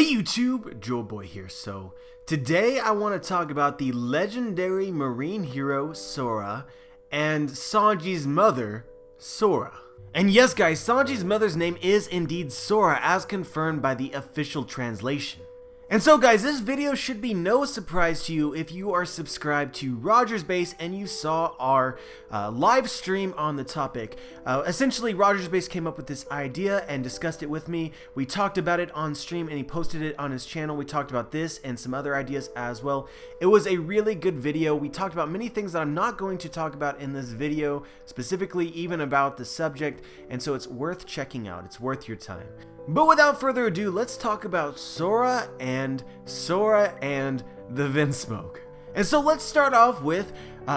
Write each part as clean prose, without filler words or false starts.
Hey YouTube, Joel Boy here. So today I want to talk about the legendary marine hero Sora and Sanji's mother, Sora. And yes guys, Sanji's mother's name is indeed Sora as confirmed by the official translation. And so guys, this video should be no surprise to you if you are subscribed to Rogersbase and you saw our live stream on the topic. Essentially, Rogersbase came up with this idea and discussed it with me. We talked about it on stream and he posted it on his channel. We talked about this and some other ideas as well. It was a really good video. We talked about many things that I'm not going to talk about in this video, specifically even about the subject, and so it's worth checking out. It's worth your time. But without further ado, let's talk about Sora and the Vinsmoke. And so let's start off with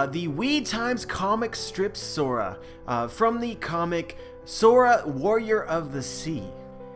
the We Times comic strip Sora from the comic Sora, Warrior of the Sea.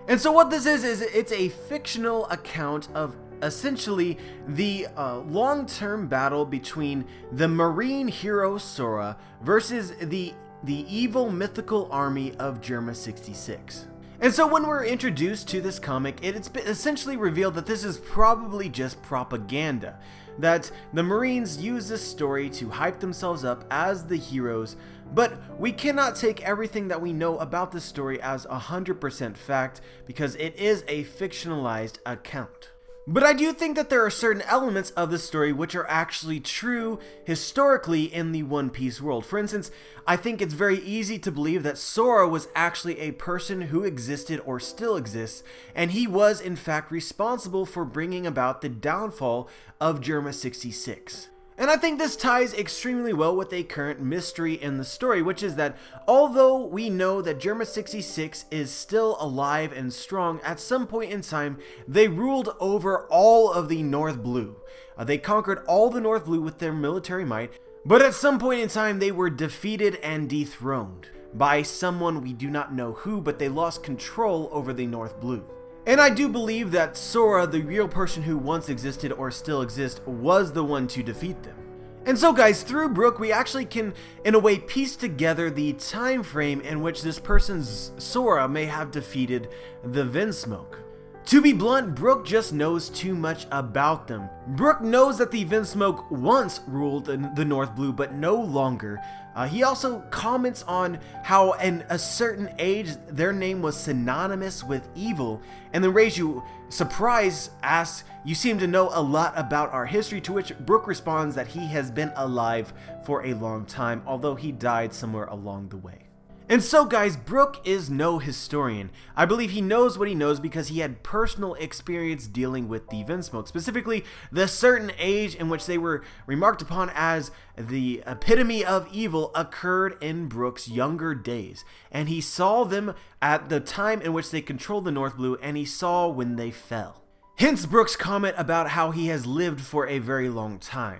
And so what this is it's a fictional account of essentially the long-term battle between the marine hero Sora versus the evil mythical army of Germa 66. And so when we're introduced to this comic, it's essentially revealed that this is probably just propaganda, that the Marines use this story to hype themselves up as the heroes, but we cannot take everything that we know about this story as 100% fact because it is a fictionalized account. But I do think that there are certain elements of the story which are actually true historically in the One Piece world. For instance, I think it's very easy to believe that Sora was actually a person who existed or still exists, and he was in fact responsible for bringing about the downfall of Germa 66. And I think this ties extremely well with a current mystery in the story, which is that although we know that Germa 66 is still alive and strong, at some point in time, they ruled over all of the North Blue. They conquered all the North Blue with their military might, but at some point in time, they were defeated and dethroned by someone we do not know who, but they lost control over the North Blue. And I do believe that Sora, the real person who once existed or still exists, was the one to defeat them. And so guys, through Brook, we actually can, in a way, piece together the time frame in which this person's Sora may have defeated the Vinsmoke. To be blunt, Brook just knows too much about them. Brook knows that the Vinsmoke once ruled the North Blue, but no longer. He also comments on how in a certain age their name was synonymous with evil, and then Revujo, surprised, asks, "You seem to know a lot about our history," to which Brook responds that he has been alive for a long time, although he died somewhere along the way. And so guys, Brook is no historian. I believe he knows what he knows because he had personal experience dealing with the Vinsmoke, specifically the certain age in which they were remarked upon as the epitome of evil occurred in Brook's younger days. And he saw them at the time in which they controlled the North Blue, and he saw when they fell. Hence Brook's comment about how he has lived for a very long time.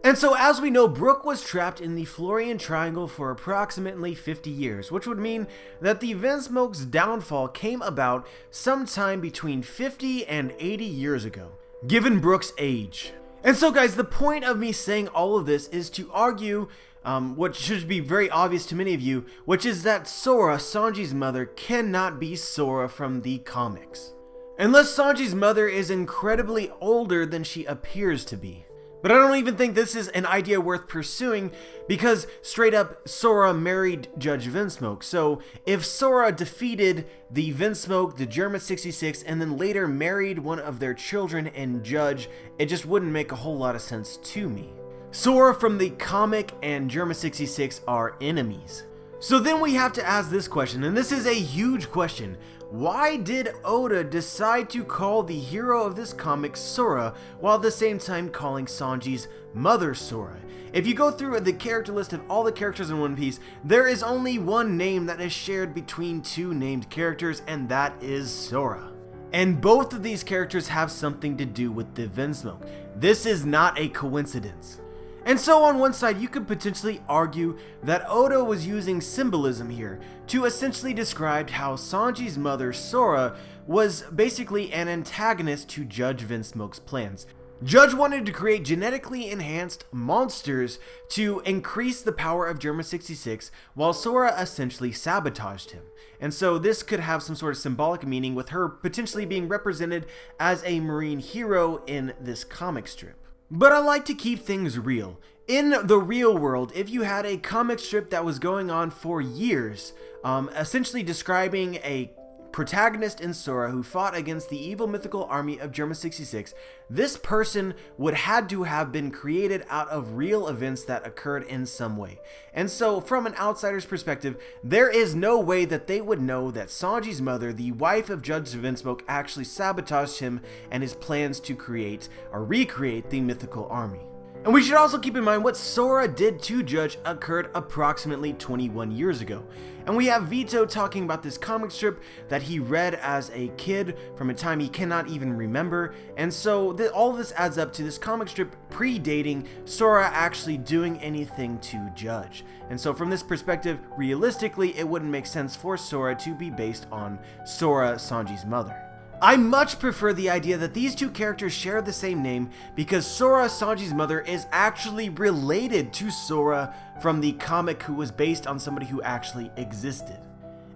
And so as we know, Brook was trapped in the Florian Triangle for approximately 50 years, which would mean that the Vinsmoke's downfall came about sometime between 50 and 80 years ago, given Brook's age. And so guys, the point of me saying all of this is to argue what should be very obvious to many of you, which is that Sora, Sanji's mother, cannot be Sora from the comics. Unless Sanji's mother is incredibly older than she appears to be. But I don't even think this is an idea worth pursuing because straight up Sora married Judge Vinsmoke. So if Sora defeated the Vinsmoke, the Germa 66, and then later married one of their children and Judge, it just wouldn't make a whole lot of sense to me. Sora from the comic and Germa 66 are enemies. So then we have to ask this question, and this is a huge question. Why did Oda decide to call the hero of this comic Sora, while at the same time calling Sanji's mother Sora? If you go through the character list of all the characters in One Piece, there is only one name that is shared between two named characters, and that is Sora. And both of these characters have something to do with the Vinsmoke. This is not a coincidence. And so on one side, you could potentially argue that Oda was using symbolism here to essentially describe how Sanji's mother, Sora, was basically an antagonist to Judge Vinsmoke's plans. Judge wanted to create genetically enhanced monsters to increase the power of Germa-66, while Sora essentially sabotaged him. And so this could have some sort of symbolic meaning, with her potentially being represented as a Marine hero in this comic strip. But I like to keep things real. In the real world, if you had a comic strip that was going on for years, essentially describing a protagonist in Sora who fought against the evil mythical army of Germa-66, this person would had to have been created out of real events that occurred in some way. And so from an outsider's perspective, there is no way that they would know that Sanji's mother, the wife of Judge Vinsmoke, actually sabotaged him and his plans to create or recreate the mythical army. And we should also keep in mind what Sora did to Judge occurred approximately 21 years ago. And we have Vito talking about this comic strip that he read as a kid from a time he cannot even remember. And so all of this adds up to this comic strip predating Sora actually doing anything to Judge. And so from this perspective, realistically, it wouldn't make sense for Sora to be based on Sora, Sanji's mother. I much prefer the idea that these two characters share the same name because Sora, Sanji's mother, is actually related to Sora from the comic, who was based on somebody who actually existed.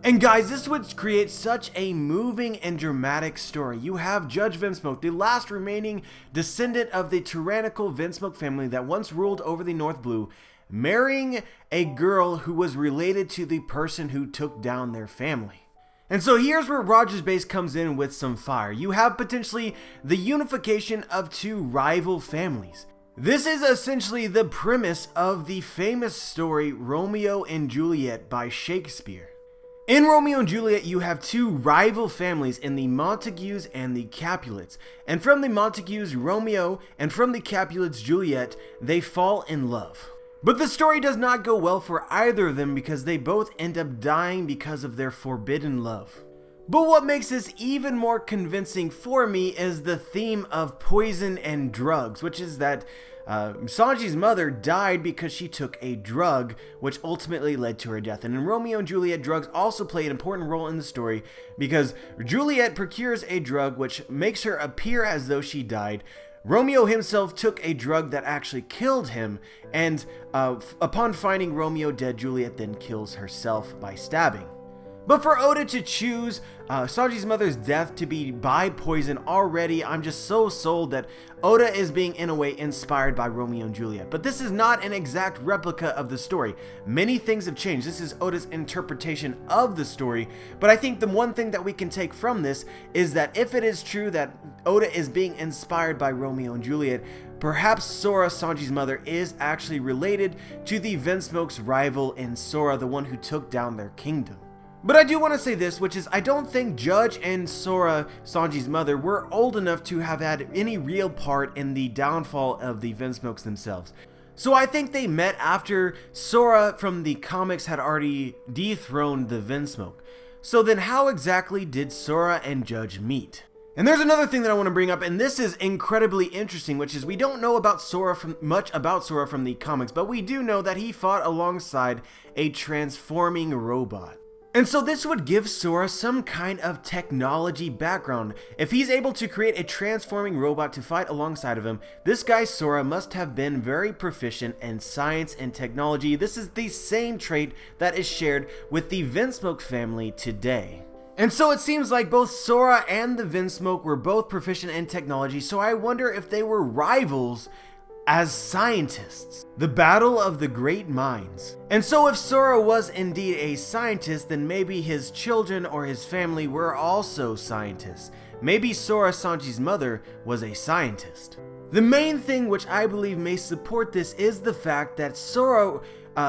And guys, this would create such a moving and dramatic story. You have Judge Vinsmoke, the last remaining descendant of the tyrannical Vinsmoke family that once ruled over the North Blue, marrying a girl who was related to the person who took down their family. And so here's where Rogersbase comes in with some fire. You have potentially the unification of two rival families. This is essentially the premise of the famous story Romeo and Juliet by Shakespeare. In Romeo and Juliet, you have two rival families in the Montagues and the Capulets. And from the Montagues, Romeo, and from the Capulets, Juliet, they fall in love. But the story does not go well for either of them because they both end up dying because of their forbidden love. But what makes this even more convincing for me is the theme of poison and drugs, which is that Sanji's mother died because she took a drug, which ultimately led to her death. And in Romeo and Juliet, drugs also play an important role in the story because Juliet procures a drug which makes her appear as though she died. Romeo himself took a drug that actually killed him, and upon finding Romeo dead, Juliet then kills herself by stabbing. But for Oda to choose Sanji's mother's death to be by poison already, I'm just so sold that Oda is being, in a way, inspired by Romeo and Juliet. But this is not an exact replica of the story. Many things have changed. This is Oda's interpretation of the story. But I think the one thing that we can take from this is that if it is true that Oda is being inspired by Romeo and Juliet, perhaps Sora, Sanji's mother, is actually related to the Vinsmokes' rival in Sora, the one who took down their kingdom. But I do want to say this, which is I don't think Judge and Sora, Sanji's mother, were old enough to have had any real part in the downfall of the Vinsmokes themselves. So I think they met after Sora from the comics had already dethroned the Vinsmoke. So then how exactly did Sora and Judge meet? And there's another thing that I want to bring up, and this is incredibly interesting, which is we don't know about much about Sora from the comics, but we do know that he fought alongside a transforming robot. And so this would give Sora some kind of technology background. If he's able to create a transforming robot to fight alongside of him, this guy Sora must have been very proficient in science and technology. This is the same trait that is shared with the Vinsmoke family today. And so it seems like both Sora and the Vinsmoke were both proficient in technology, so I wonder if they were rivals as scientists. The battle of the great minds. And so if Sora was indeed a scientist, then maybe his children or his family were also scientists. Maybe Sora, Sanji's mother, was a scientist. The main thing which I believe may support this is the fact that Sora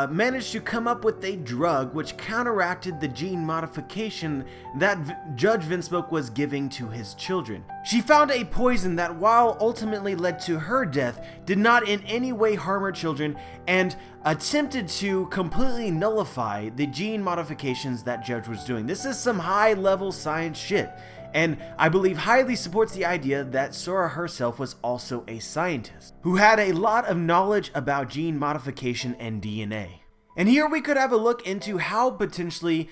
managed to come up with a drug which counteracted the gene modification that Judge Vinsmoke was giving to his children. She found a poison that, while ultimately led to her death, did not in any way harm her children, and attempted to completely nullify the gene modifications that Judge was doing. This is some high-level science shit, and I believe highly supports the idea that Sora herself was also a scientist, who had a lot of knowledge about gene modification and DNA. And here we could have a look into how potentially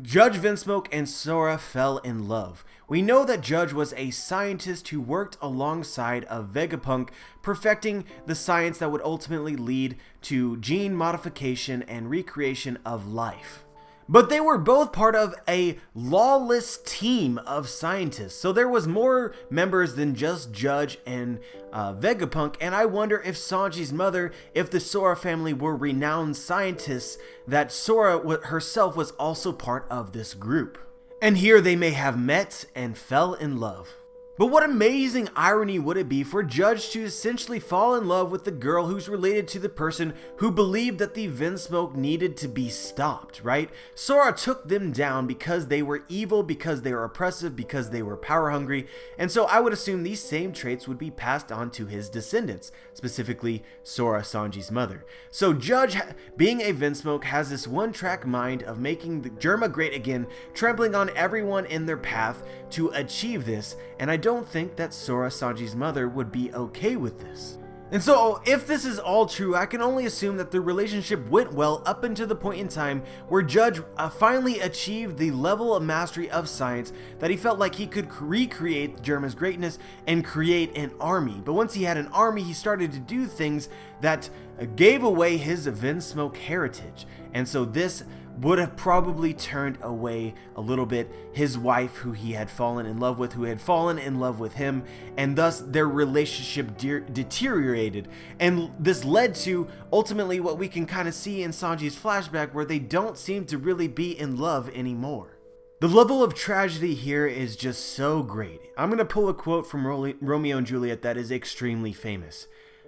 Judge Vinsmoke and Sora fell in love. We know that Judge was a scientist who worked alongside of Vegapunk, perfecting the science that would ultimately lead to gene modification and recreation of life. But they were both part of a lawless team of scientists, so there was more members than just Judge and Vegapunk, and I wonder if Sanji's mother, if the Sora family were renowned scientists, that Sora herself was also part of this group. And here they may have met and fell in love. But what amazing irony would it be for Judge to essentially fall in love with the girl who's related to the person who believed that the Vinsmoke needed to be stopped, right? Sora took them down because they were evil, because they were oppressive, because they were power hungry, and so I would assume these same traits would be passed on to his descendants, specifically Sora, Sanji's mother. So Judge, being a Vinsmoke, has this one-track mind of making the Germa great again, trampling on everyone in their path to achieve this, and I don't think that Sora, Sanji's mother, would be okay with this. And so, if this is all true, I can only assume that the relationship went well up until the point in time where Judge finally achieved the level of mastery of science that he felt like he could recreate Germa's greatness and create an army. But once he had an army, he started to do things that gave away his Vinsmoke heritage. And so this would have probably turned away a little bit his wife, who he had fallen in love with, who had fallen in love with him, and thus their relationship deteriorated. And this led to ultimately what we can kind of see in Sanji's flashback, where they don't seem to really be in love anymore. The level of tragedy here is just so great. I'm going to pull a quote from Romeo and Juliet that is extremely famous.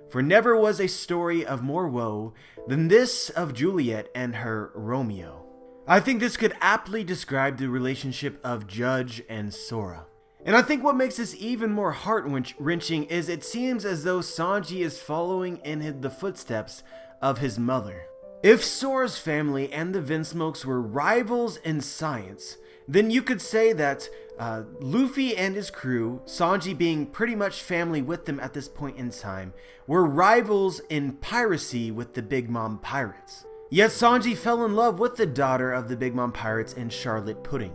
For never was a story of more woe than this of Juliet and her Romeo. I think this could aptly describe the relationship of Judge and Sora. And I think what makes this even more heart-wrenching is it seems as though Sanji is following in the footsteps of his mother. If Sora's family and the Vinsmokes were rivals in science, then you could say that Luffy and his crew, Sanji being pretty much family with them at this point in time, were rivals in piracy with the Big Mom Pirates. Yet Sanji fell in love with the daughter of the Big Mom Pirates in Charlotte Pudding.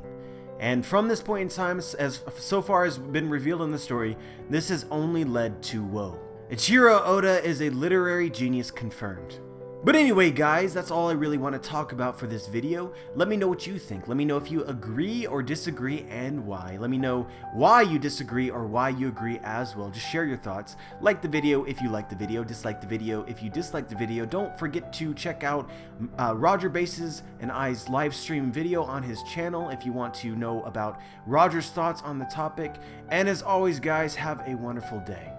And from this point in time, as so far has been revealed in the story, this has only led to woe. Ichiro Oda is a literary genius confirmed. But anyway guys, that's all I really want to talk about for this video. Let me know what you think. Let me know if you agree or disagree and why. Let me know why you disagree or why you agree as well. Just share your thoughts. Like the video if you like the video. Dislike the video if you dislike the video. Don't forget to check out Rogerbase's and I's live stream video on his channel if you want to know about Roger's thoughts on the topic. And as always guys, have a wonderful day.